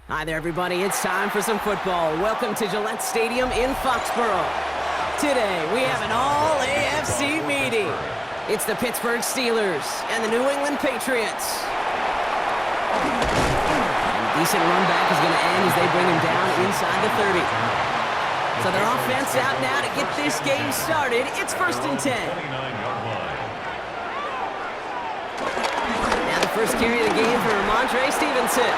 Hi there, everybody. It's time for some football. Welcome to Gillette Stadium in Foxborough. Today, we have an all-AFC meeting. It's the Pittsburgh Steelers and the New England Patriots. And a decent run back is going to end as they bring him down inside the 30. So their offense out now to get this game started. It's 1st and 10. Now the first carry of the game for Ramondre Stevenson.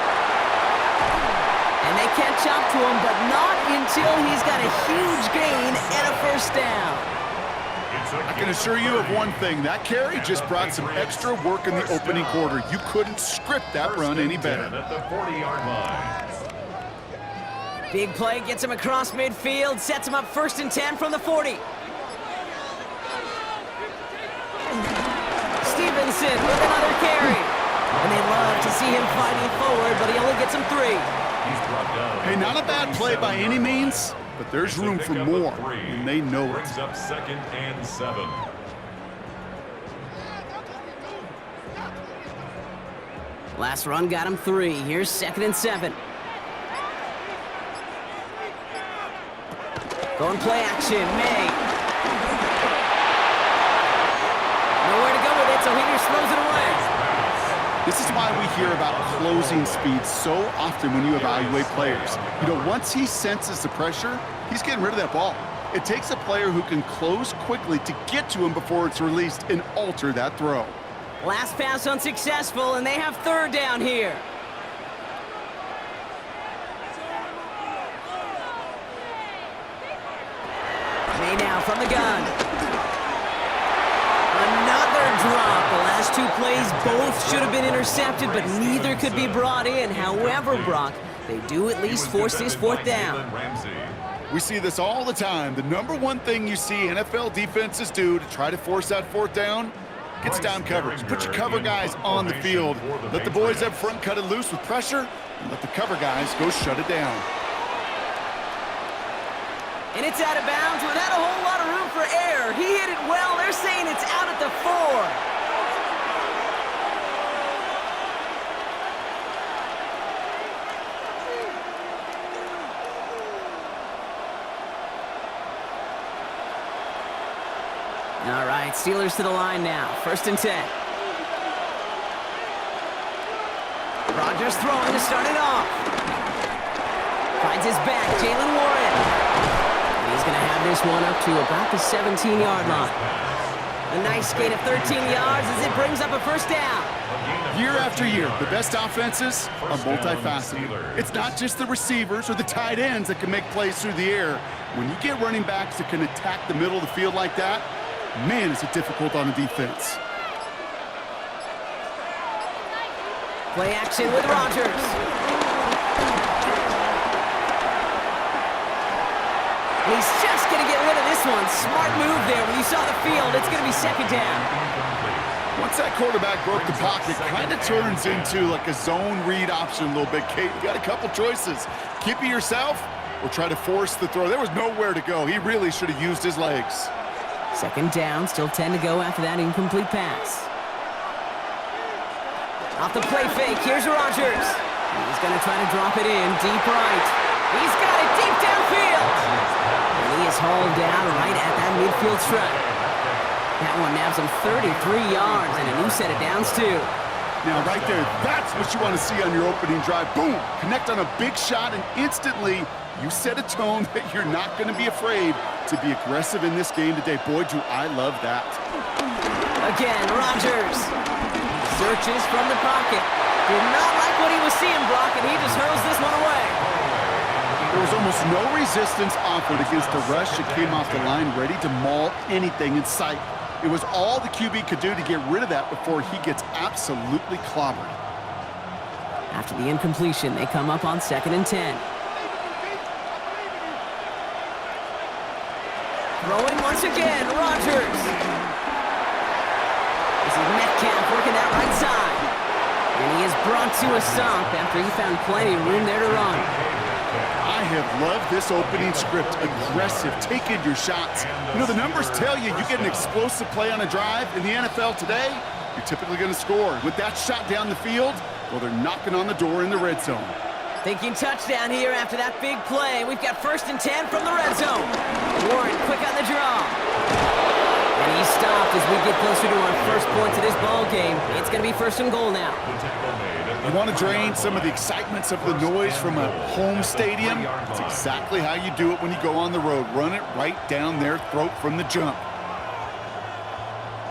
And they catch up to him, but not until he's got a huge gain and a first down. I can assure you of one thing. That carry just brought some extra work in the opening quarter. You couldn't script that run any better. At the 40-yard line. Big play gets him across midfield, sets him up 1st and 10 from the 40. Stevenson with another carry. And they love to see him fighting forward, but he only gets him 3. Hey, not a bad play by any means, but there's room for more, and they know it. Brings up 2nd and 7. Last run got him 3. Here's 2nd and 7. Going play action, May. Nowhere to go with it, so he just throws it away. This is why we hear about closing speed so often when you evaluate players. You know, once he senses the pressure, he's getting rid of that ball. It takes a player who can close quickly to get to him before it's released and alter that throw. Last pass unsuccessful, and they have 3rd down here. May now from the gun. Another drop. The last 2 plays both should have been intercepted, but neither could be brought in. However, Brock, they do at least force this 4th down. We see this all the time. The number one thing you see NFL defenses do to try to force that 4th down, gets down coverage. Put your cover guys on the field. Let the boys up front cut it loose with pressure, and let the cover guys go shut it down. And it's out of bounds without a whole lot of room for error. He hit it well. They're saying it's out at the 4. All right, Steelers to the line now. 1st and 10. Rodgers throwing to start it off. Finds his back, Jalen Warren. And he's going to have this one up to about the 17-yard line. A nice gain of 13 yards as it brings up a 1st down. Year after year, the best offenses are multifaceted. It's not just the receivers or the tight ends that can make plays through the air. When you get running backs that can attack the middle of the field like that, man, is it difficult on the defense. Play action with Rodgers. He's just going to get rid of this one. Smart move there. When you saw the field, it's going to be 2nd down. Once that quarterback broke the pocket, kind of turns into like a zone read option a little bit. Kate, you got a couple choices. Keep it yourself or try to force the throw. There was nowhere to go. He really should have used his legs. 2nd down, still 10 to go after that incomplete pass. Off the play fake, here's Rodgers. He's going to try to drop it in deep right. He's got it deep downfield. And he is hauled down right at that midfield stripe. That one nabs him 33 yards and a new set of downs too. Now right there, that's what you want to see on your opening drive. Boom! Connect on a big shot and instantly you set a tone that you're not going to be afraid to be aggressive in this game today. Boy, do I love that. Again, Rodgers searches from the pocket. Did not like what he was seeing, Brock, and he just hurls this one away. There was almost no resistance offered against the rush that came off the line, ready to maul anything in sight. It was all the QB could do to get rid of that before he gets absolutely clobbered. After the incompletion, they come up on 2nd and 10. Throwing once again, Rodgers. This is Metcalf working that right side. And he is brought to a stop after he found plenty of room there to run. I have loved this opening script. Aggressive, taking your shots. You know, the numbers tell you get an explosive play on a drive in the NFL today, you're typically going to score. With that shot down the field, well, they're knocking on the door in the red zone. Thinking touchdown here after that big play. We've got 1st and 10 from the red zone. Warren quick on the draw. And he's stopped as we get closer to our first points of this ball game. It's going to be 1st and goal now. You want to drain some of the excitements of the noise from a home stadium? It's exactly how you do it when you go on the road. Run it right down their throat from the jump.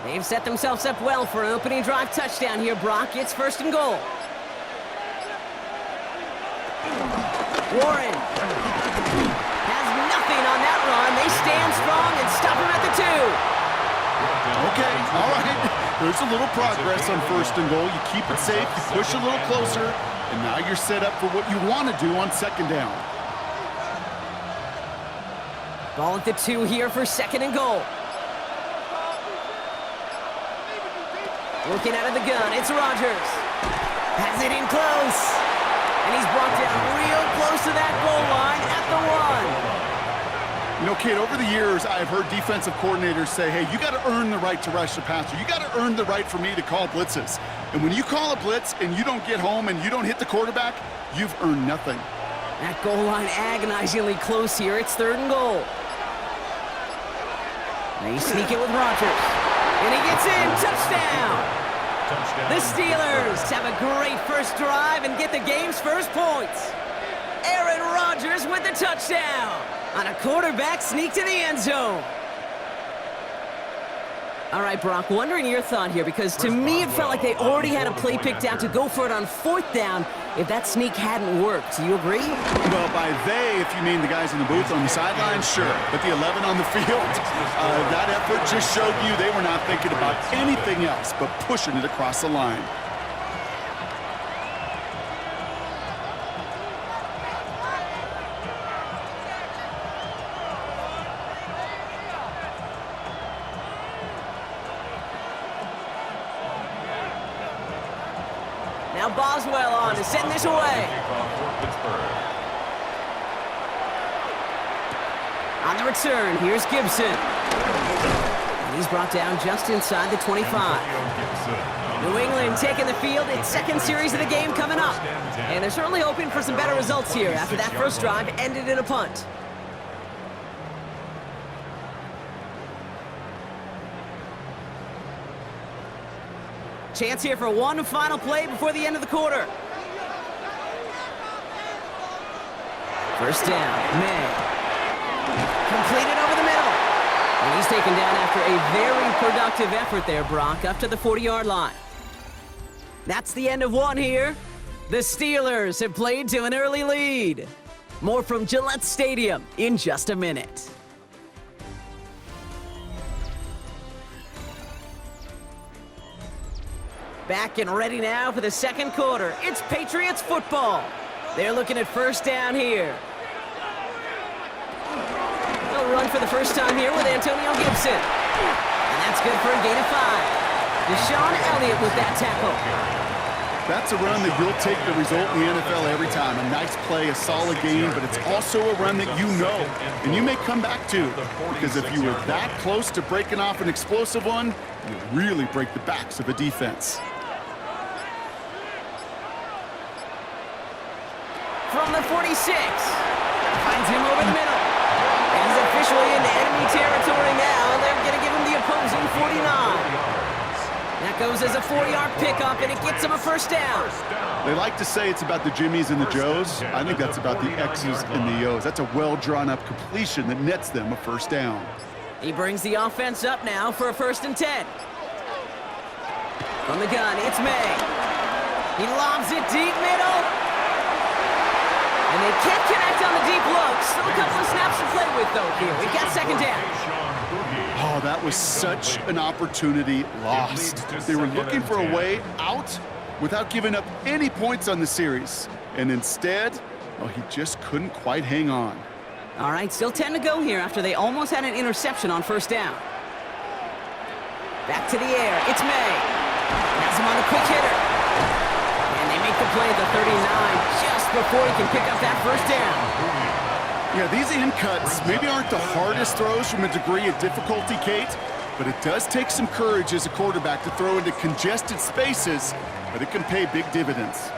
They've set themselves up well for an opening drive touchdown here, Brock. It's 1st and goal. Warren has nothing on that run. They stand strong and stop him at the 2. Okay, all right. There's a little progress on 1st and goal. You keep it safe, you push a little closer, and now you're set up for what you want to do on 2nd down. Ball at the 2 here for 2nd and goal. Looking out of the gun, it's Rodgers. Has it in close. And he's brought down real close to that goal line at the 1. You know, kid, over the years, I've heard defensive coordinators say, hey, you got to earn the right to rush the passer. You got to earn the right for me to call blitzes. And when you call a blitz and you don't get home and you don't hit the quarterback, you've earned nothing. That goal line agonizingly close here. It's 3rd and goal. They sneak it with Rodgers. And he gets in. Touchdown! The Steelers have a great first drive and get the game's first points. Aaron Rodgers with the touchdown on a quarterback sneak to the end zone. All right, Brock, wondering your thought here, because to me it felt like they already had a play picked out to go for it on 4th down if that sneak hadn't worked. Do you agree? Well, by they, if you mean the guys in the booth on the sideline, sure. But the 11 on the field, that effort just showed you they were not thinking about anything else but pushing it across the line. Now Boswell on to send this away. On the return, here's Gibson. And he's brought down just inside the 25. New England taking the field. Its 2nd series of the game coming up. And they're certainly hoping for some better results here after that first drive ended in a punt. Chance here for one final play before the end of the quarter. 1st down, May. Completed over the middle. And he's taken down after a very productive effort there, Brock, up to the 40-yard line. That's the end of one here. The Steelers have played to an early lead. More from Gillette Stadium in just a minute. Back and ready now for the 2nd quarter. It's Patriots football. They're looking at 1st down here. They'll run for the first time here with Antonio Gibson. And that's good for a gain of 5. Deshaun Elliott with that tackle. That's a run that you'll take the result in the NFL every time. A nice play, a solid game, but it's also a run that you know, and you may come back to. Because if you were that close to breaking off an explosive one, you really break the backs of a defense. From the 46, finds him over the middle. And he's officially into enemy territory now. They're going to give him the opposing 49. That goes as a 4-yard pickup, and it gets him a 1st down. They like to say it's about the Jimmies and the Joes. I think that's about the X's and the O's. That's a well-drawn-up completion that nets them a 1st down. He brings the offense up now for a 1st and 10. From the gun, it's May. He lobs it deep middle. And they can't connect on the deep look. Still a couple of snaps to play with, though, here. We've got 2nd down. Oh, that was such an opportunity lost. They were looking for a way out without giving up any points on the series. And instead, well, he just couldn't quite hang on. All right, still 10 to go here after they almost had an interception on 1st down. Back to the air. It's May. Has him on the quick hitter. And they make the play at the 39 just before he can pick up that 1st down. Yeah, these in cuts maybe aren't the hardest throws from a degree of difficulty, Kate, but it does take some courage as a quarterback to throw into congested spaces, but it can pay big dividends.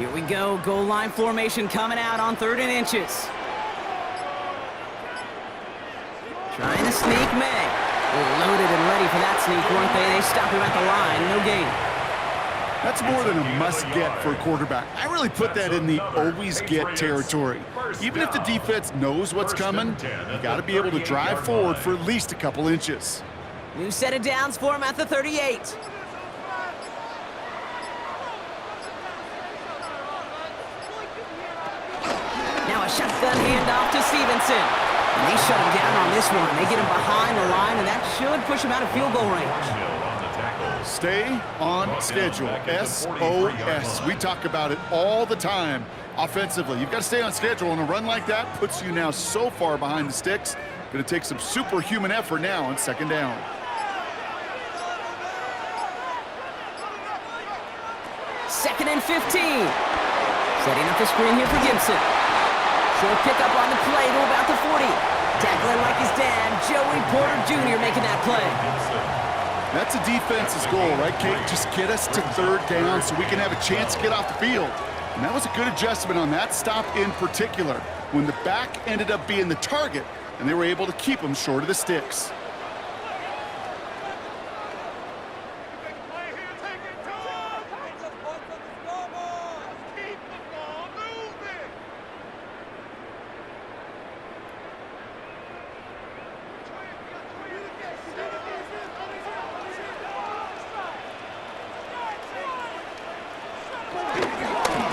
Here we go, goal line formation coming out on 3rd and inches. Trying to sneak May. They're loaded and ready for that sneak, weren't they? They stop him at the line, no gain. That's more than a must-get for a quarterback. I really put that in the always-get territory. Even if the defense knows what's coming, you got to be able to drive forward for at least a couple inches. New set of downs for him at the 38. Now a shotgun handoff to Stevenson. And they shut him down on this one. They get him behind the line, and that should push him out of field goal range. Stay on schedule. SOS. We talk about it all the time offensively. You've got to stay on schedule, and a run like that puts you now so far behind the sticks. Going to take some superhuman effort now on 2nd down. Second and 15. Setting up the screen here for Gibson. Short pickup on the play to about the 40. Tackling like his dad, Joey Porter Jr. making that play. That's a defense's goal, right, Kate? Just get us to 3rd down so we can have a chance to get off the field. And that was a good adjustment on that stop in particular, when the back ended up being the target, and they were able to keep him short of the sticks.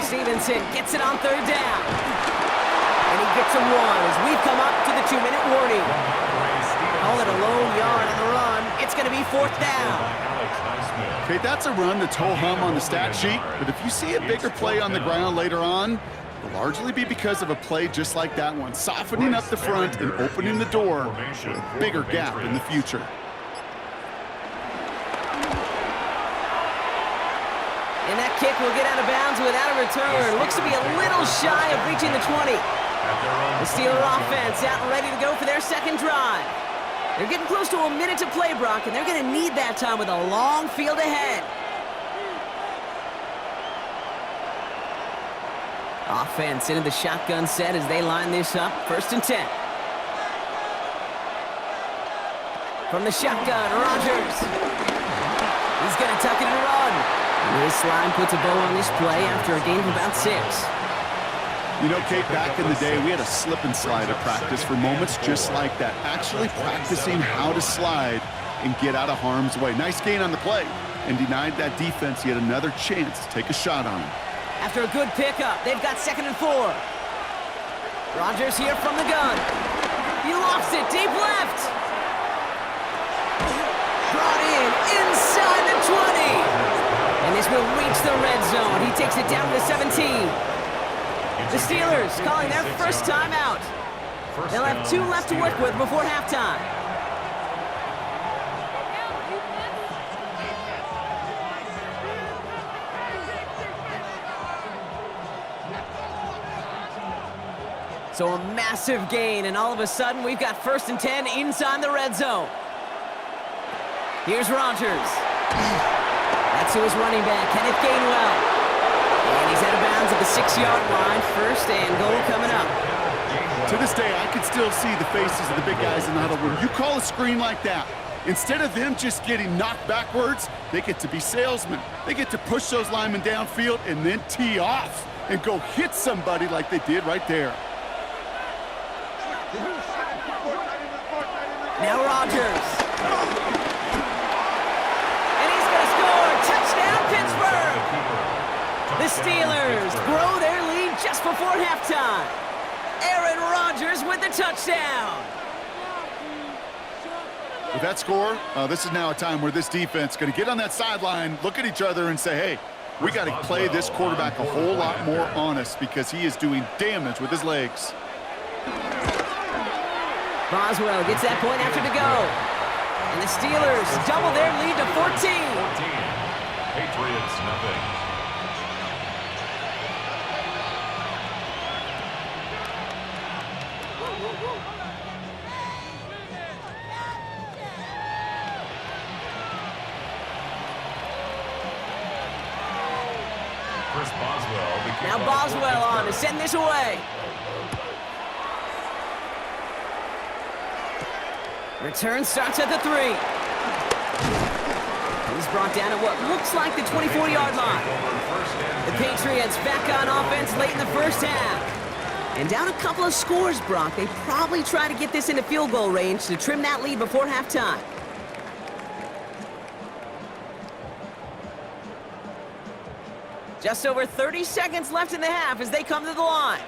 Stevenson gets it on 3rd down. And he gets a 1 as we've come up to the 2-minute warning. Call it a lone yard on the run. It's going to be 4th down. Okay, that's a run that's ho-hum on the stat sheet, but if you see a bigger play on the ground later on, it'll largely be because of a play just like that one, softening up the front and opening the door for a bigger gap in the future. And that kick will get out of bounds without a return. Looks to be a little shy of reaching the 20. The Steeler offense out and ready to go for their 2nd drive. They're getting close to a minute to play, Brock, and they're going to need that time with a long field ahead. Offense into the shotgun set as they line this up. 1st and 10. From the shotgun, Rodgers. He's going to tuck it and run. This line puts a bow on this play after a gain of about 6. You know, Kate, back in the day, we had a slip and slide at practice for moments just like that. Actually practicing how to slide and get out of harm's way. Nice gain on the play and denied that defense yet another chance to take a shot on him. After a good pickup, they've got 2nd and 4. Rodgers here from the gun. He lofts it deep left. Brought in inside the 20. And this will reach the red zone. He takes it down to the 17. The Steelers calling their first timeout. They'll have 2 left to work with before halftime. So a massive gain, and all of a sudden we've got 1st and 10 inside the red zone. Here's Rodgers. That's who is running back, Kenneth Gainwell. And he's out of bounds at the 6-yard line. 1st and goal coming up. To this day, I can still see the faces of the big guys in the huddle. When you call a screen like that, instead of them just getting knocked backwards, they get to be salesmen. They get to push those linemen downfield and then tee off and go hit somebody like they did right there. Now Rodgers. Touchdown, Pittsburgh! The Steelers grow their lead just before halftime. Aaron Rodgers with the touchdown. With that score, this is now a time where this defense is going to get on that sideline, look at each other and say, hey, we got to play this quarterback a whole lot more honest because he is doing damage with his legs. Boswell gets that point after to go. And the Steelers double their lead to 14. Patriots, nothing. Chris Now Boswell on to send this away. Return starts at the 3. He's brought down at what looks like the 24-yard line. The Patriots back on offense late in the first half. And down a couple of scores, Brock. They probably try to get this into field goal range to trim that lead before halftime. Just over 30 seconds left in the half as they come to the line.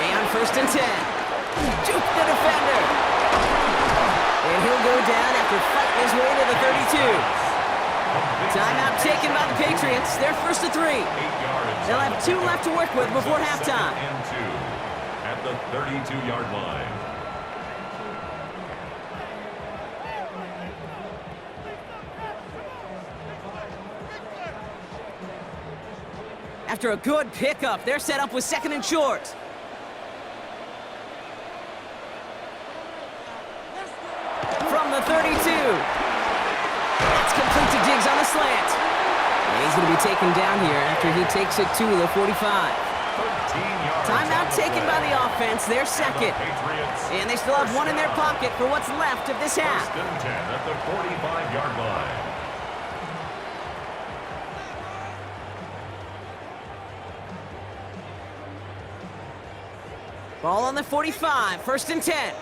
May on 1st and 10. Juke the defender. And he'll go down after fighting his way to the 32. Timeout taken by the Patriots. They're 1st to 3. They'll have 2 left to work with before halftime. At the 32-yard line. After a good pickup, they're set up with 2nd and short. From the 32. That's complete to Diggs on the slant. And he's going to be taken down here after he takes it to the 45. Timeout taken by the offense. They're 2nd. And they still have 1 in their pocket for what's left of this half. 1st and 10 at the 45-yard line. Ball on the 45, 1st and 10.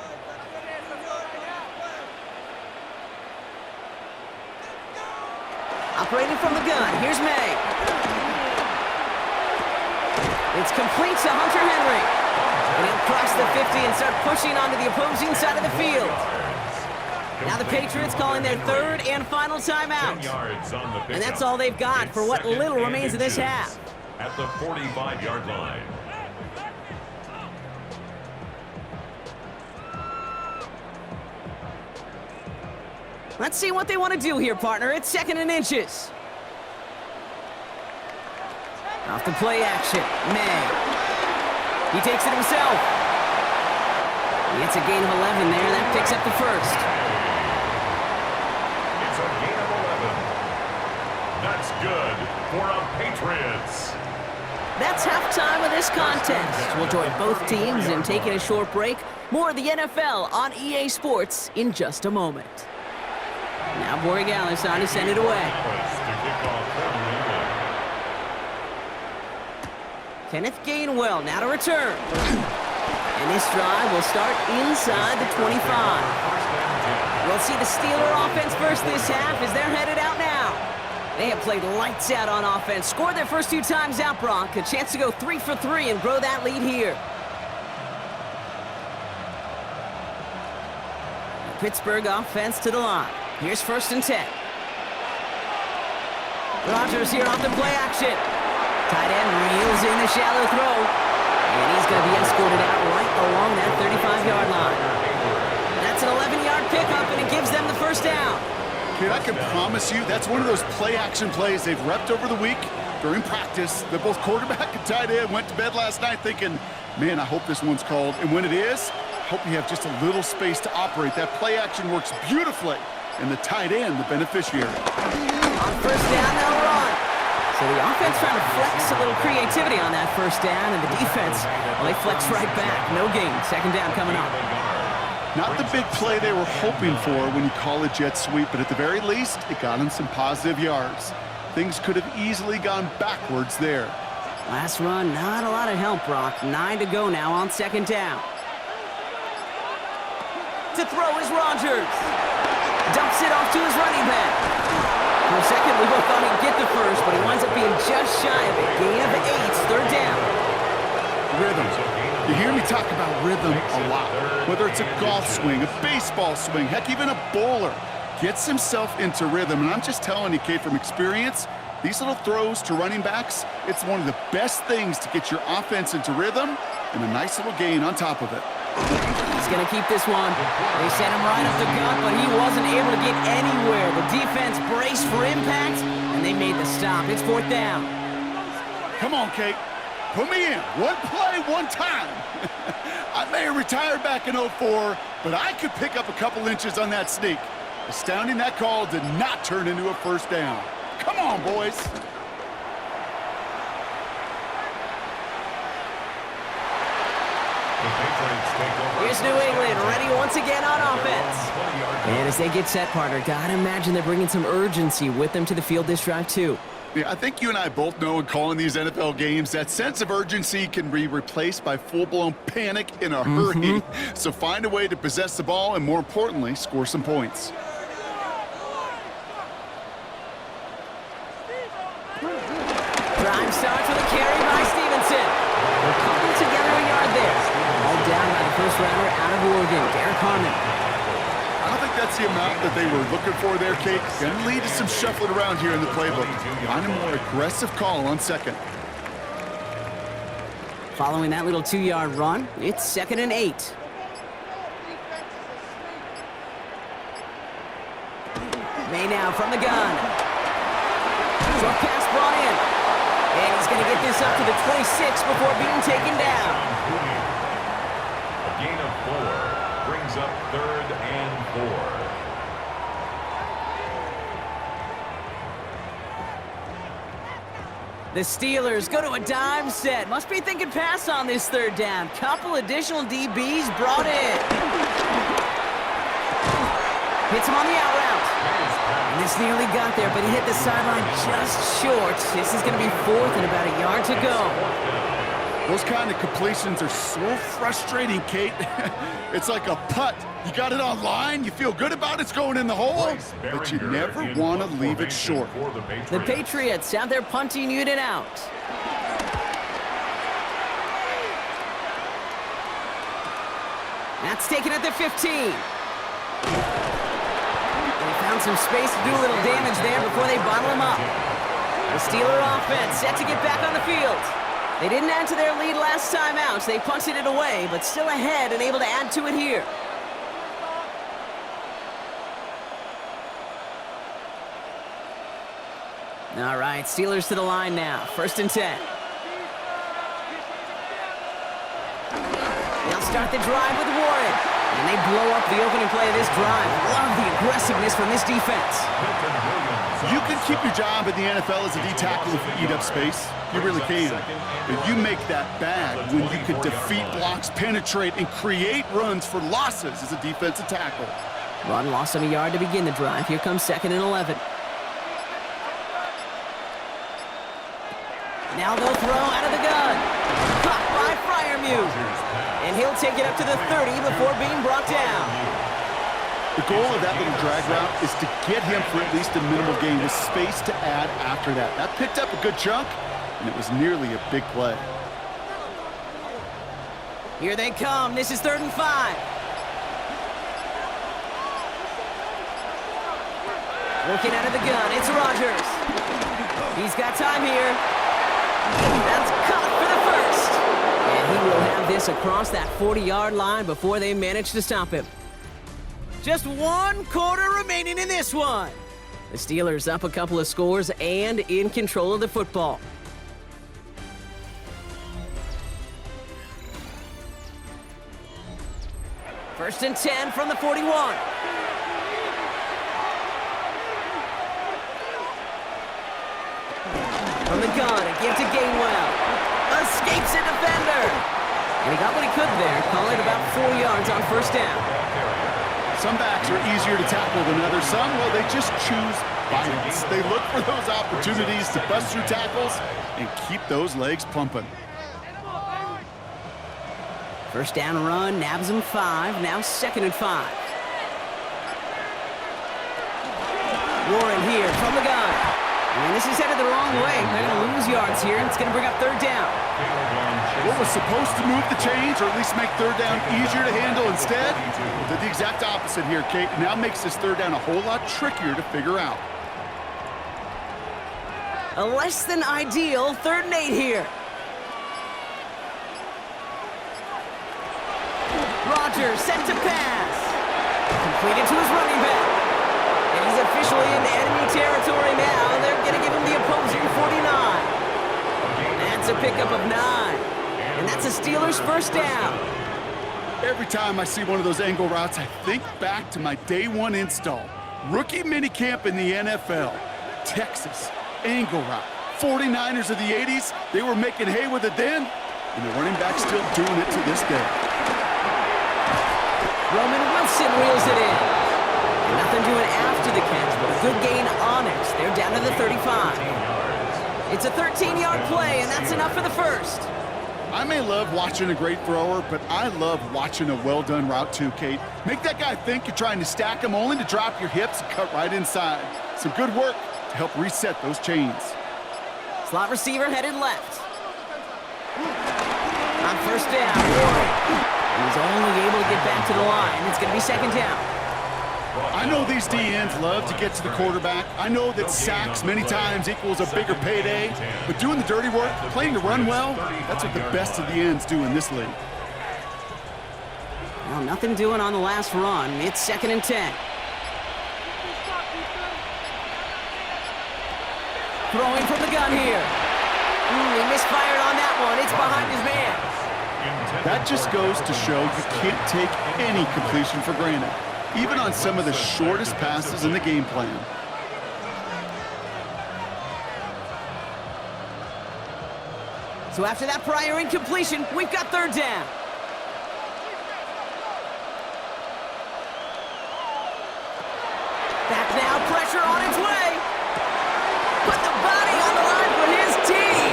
Operating from the gun, here's May. It's complete to Hunter Henry. And he'll cross the 50 and start pushing onto the opposing side of the field. Now the Patriots calling their 3rd and final timeout. And that's all they've got for what little remains of this half. At the 45-yard line. Let's see what they want to do here, partner. It's 2nd and inches. Off the play action, May. He takes it himself. He gets a gain of 11 there. That picks up the 1st. It's a gain of 11. That's good for a Patriots. That's halftime of this contest. We'll join both teams in taking a short break. More of the NFL on EA Sports in just a moment. Now Borregales on to send it away. Kenneth Gainwell now to return. And this drive will start inside the 25. We'll see the Steeler offense first this half as they're headed out now. They have played lights out on offense, scored their first 2 times out, Brock. A chance to go 3 for 3 and grow that lead here. The Pittsburgh offense to the line. Here's 1st and 10. Rodgers here off the play action. Tight end reels in the shallow throw. And he's going to be escorted out right along that 35-yard line. That's an 11-yard pickup, and it gives them the 1st down. Kid, I can promise you that's one of those play-action plays they've repped over the week during practice. That both quarterback and tight end went to bed last night thinking, man, I hope this one's called. And when it is, I hope you have just a little space to operate. That play-action works beautifully. And the tight end, the beneficiary. On 1st down, they'll run. So the offense trying to flex a little creativity on that 1st down, and the defense, well, they flex right back. No gain. 2nd down coming up. Not the big play they were hoping for when you call a jet sweep, but at the very least, it got them some positive yards. Things could have easily gone backwards there. Last run, not a lot of help, Brock. 9 to go now on 2nd down. To throw is Rodgers. Dumps it off to his running back. For a second, we both thought he'd get the 1st, but he winds up being just shy of it. Gain of 8, 3rd down. Rhythm. You hear me talk about rhythm a lot. Whether it's a golf swing, a baseball swing, heck, even a bowler gets himself into rhythm. And I'm just telling you, Kate, from experience, these little throws to running backs, it's one of the best things to get your offense into rhythm and a nice little gain on top of it. He's going to keep this one. They sent him right up the gut, but he wasn't able to get anywhere. The defense braced for impact, and they made the stop. It's 4th down. Come on, Kate. Put me in. One play, one time. I may have retired back in 04, but I could pick up a couple inches on that sneak. Astounding that call did not turn into a 1st down. Come Come on, boys. Here's New England, ready once again on offense. And as they get set, partner, gotta imagine they're bringing some urgency with them to the field this drive, too. Yeah, I think you and I both know in calling these NFL games that sense of urgency can be replaced by full-blown panic in a hurry. So find a way to possess the ball and, more importantly, score some points. Drive starts with a carry by Stevenson. They're cobbled together a yard there. All down by the first rounder out of Oregon, Derek Harmon. I don't think that's the amount that they were looking for there, Kate. Going to lead to some shuffling around here in the playbook. Find a more aggressive call on second. Following that little 2-yard run, it's 2nd and 8. May now from the gun. Short pass brought in. And he's going to get this up to the 26 before being taken down. A gain of 4 brings up 3rd and 4. The Steelers go to a dime set. Must be thinking pass on this 3rd down. Couple additional DBs brought in. Hits him on the out route. And this nearly got there, but he hit the sideline just short. This is going to be 4th and about a yard to go. Those kind of completions are so frustrating, Kate. It's like a putt. You got it on line, you feel good about it's going in the hole, but you never want to leave it short. The Patriots have their punting unit out. That's taken at the 15. They found some space to do a little damage there before they bottle him up. The Steeler offense set to get back on the field. They didn't add to their lead last time out. They punted it away, but still ahead and able to add to it here. All right, Steelers to the line now. 1st and 10. They'll start the drive with Warren. And they blow up the opening play of this drive. Love the aggressiveness from this defense. You can keep your job in the NFL as a D tackle if you eat up space. You really can. But you make that bad when you can defeat blocks, penetrate, and create runs for losses as a defensive tackle. Run loss on a yard to begin the drive. Here comes 2nd and 11. Now they'll throw out of the gun. Caught by Freiermuth. And he'll take it up to the 30 before being brought down. The goal of that little drag route is to get him for at least a minimal gain with space to add after that. That picked up a good chunk, and it was nearly a big play. Here they come. This is 3rd and 5. Working out of the gun, it's Rodgers. He's got time here. That's caught for the 1st. And he will have this across that 40-yard line before they manage to stop him. Just 1 quarter remaining in this one. The Steelers up a couple of scores and in control of the football. First and 10 from the 41. From the gun, a give to Gainwell. Escapes a defender. And he got what he could there, calling about 4 yards on 1st down. Some backs are easier to tackle than others. Some, well, they just choose violence. They look for those opportunities to bust through tackles and keep those legs pumping. 1st down run, nabs him 5, now 2nd and 5. Warren here from the gun. And this is headed the wrong way. They're going to lose yards here, and it's going to bring up 3rd down. What was supposed to move the chains, or at least make 3rd down easier to handle instead, did the exact opposite here, Kate. Now makes this 3rd down a whole lot trickier to figure out. A less than ideal 3rd and 8 here. Rodgers set to pass. Completed to his running back. And he's officially in enemy territory now. They're going to give him the opposing 49. That's a pickup of 9. And that's a Steelers 1st down. Every time I see one of those angle routes, I think back to my day 1 install. Rookie minicamp in the NFL. Texas. angle route. 49ers of the 80s, they were making hay with it then, and the running back's still doing it to this day. Roman Wilson reels it in. Nothing doing after the catch, but a good gain on it. They're down to the 35. It's a 13-yard play, and that's enough for the first. I may love watching a great thrower, but I love watching a well-done route too, Kate. Make that guy think you're trying to stack him only to drop your hips and cut right inside. Some good work to help reset those chains. Slot receiver headed left. On first down, Warren. He's only able to get back to the line. It's going to be second down. I know these DNs love to get to the quarterback. I know that sacks many times equals a bigger payday. But doing the dirty work, playing to run well, that's what the best of the ends do in this league. Well, nothing doing on the last run. It's 2nd and 10. Throwing from the gun here. He misfired on that one. It's behind his man. That just goes to show you can't take any completion for granted, even on some of the shortest passes in the game plan. So after that prior incompletion, we've got third down. Back now, pressure on its way. Put the body on the line for his team.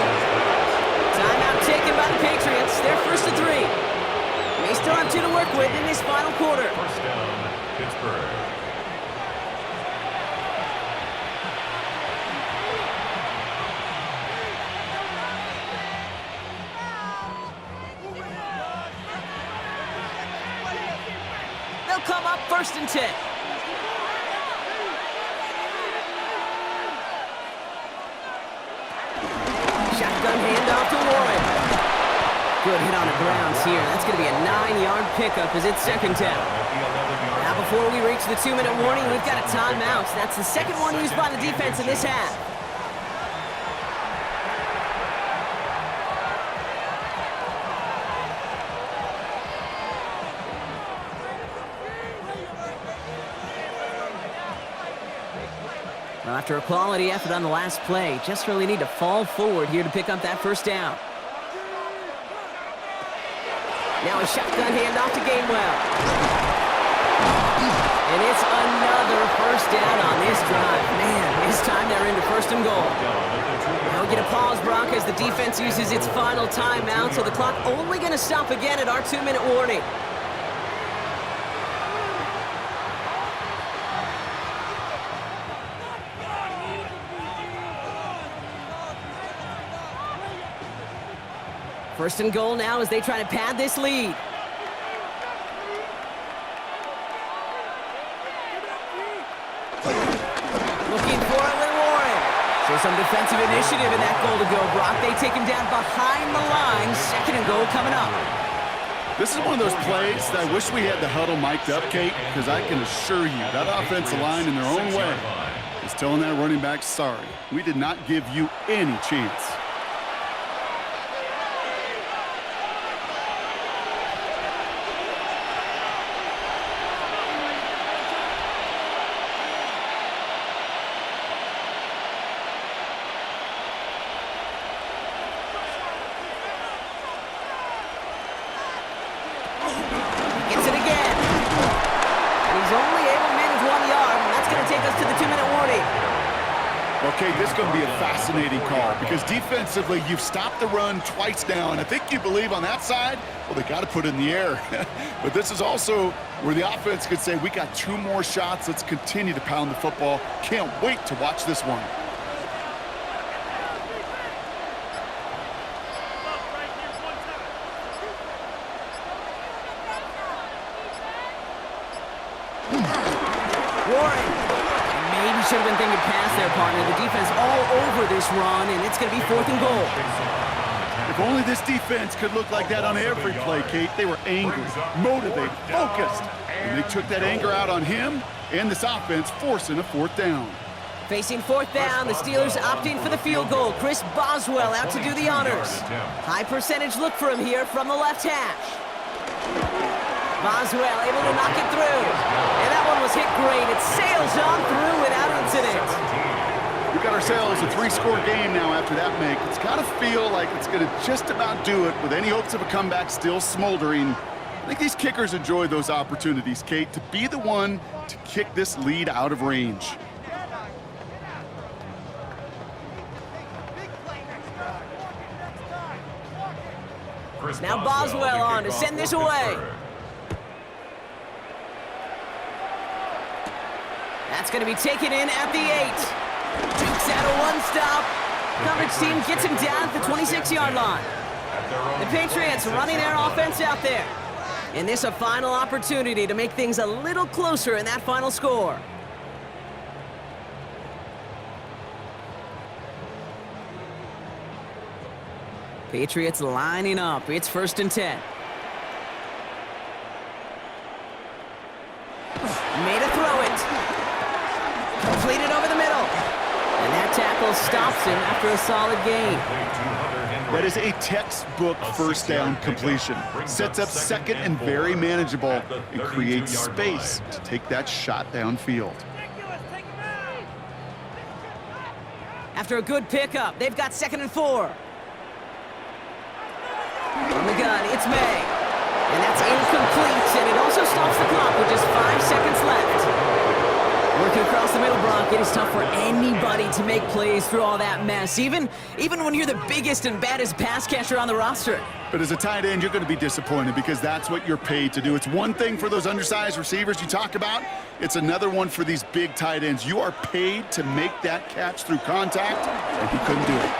Timeout taken by the Patriots. They're first and 3. They still have 2 to work with in this final quarter. First down, Pittsburgh. They'll come up 1st and 10. Shotgun handoff to Warren. Good hit on the grounds here. That's going to be a 9-yard pickup as it's second down. Now before we reach the 2-minute warning, we've got a timeout. That's the second one used by the defense in this half. Well, after a quality effort on the last play, just really need to fall forward here to pick up that first down. Now a shotgun handoff to Gainwell. And it's another first down on this drive. Man, this time they're into 1st and goal. Now we get a pause, Brock, as the defense uses its final timeout, so the clock only going to stop again at our 2-minute warning. First and goal now as they try to pad this lead. Looking for it with Warren. So some defensive initiative in that goal to go, Brock. They take him down behind the line. 2nd and goal coming up. This is one of those plays that I wish we had the huddle mic'd up, Kate, because I can assure you that offensive line in their own way is telling that running back, sorry, we did not give you any chance. Okay, this is going to be a fascinating call because defensively, you've stopped the run twice now, and I think you believe on that side, well, they got to put it in the air. But this is also where the offense could say, we got 2 more shots. Let's continue to pound the football. Can't wait to watch this one. Should have been thinking past their partner. The defense all over this run, and it's going to be 4th and goal. If only this defense could look like that on every play, Kate. They were angry, motivated, focused. And they took that anger out on him and this offense, forcing a 4th down. Facing 4th down, the Steelers opting for the field goal. Chris Boswell out to do the honors. High percentage look for him here from the left hash. Boswell able to knock it through. And that one was hit great. It sails on through without incident. We've got ourselves a 3-score game now after that make. It's got to feel like it's going to just about do it with any hopes of a comeback still smoldering. I think these kickers enjoy those opportunities, Kate, to be the one to kick this lead out of range. Now Boswell on to send this away. That's going to be taken in at the 8. Dukes out a one-stop. Coverage team gets him down at the 26-yard line. The Patriots running their offense out there. And this a final opportunity to make things a little closer in that final score. Patriots lining up. It's 1st and 10. Made a throw it. Completed over the middle. And that tackle stops him after a solid gain. That is a textbook first down completion. Sets up second and very manageable and creates space to take that shot downfield. After a good pickup, they've got 2nd and 4. On the gun, it's May. And that's incomplete, and it also stops the clock with just 5 seconds left. Working across the middle, Brock, it is tough for anybody to make plays through all that mess, even when you're the biggest and baddest pass catcher on the roster. But as a tight end, you're going to be disappointed because that's what you're paid to do. It's one thing for those undersized receivers you talk about. It's another one for these big tight ends. You are paid to make that catch through contact, and he couldn't do it.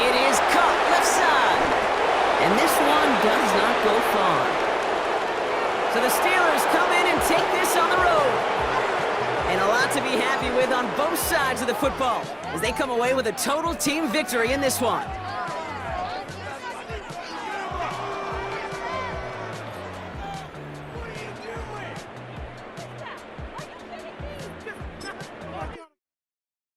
It is caught left side. And this one does not go far. So the Steelers come in and take this on the road. And a lot to be happy with on both sides of the football as they come away with a total team victory in this one.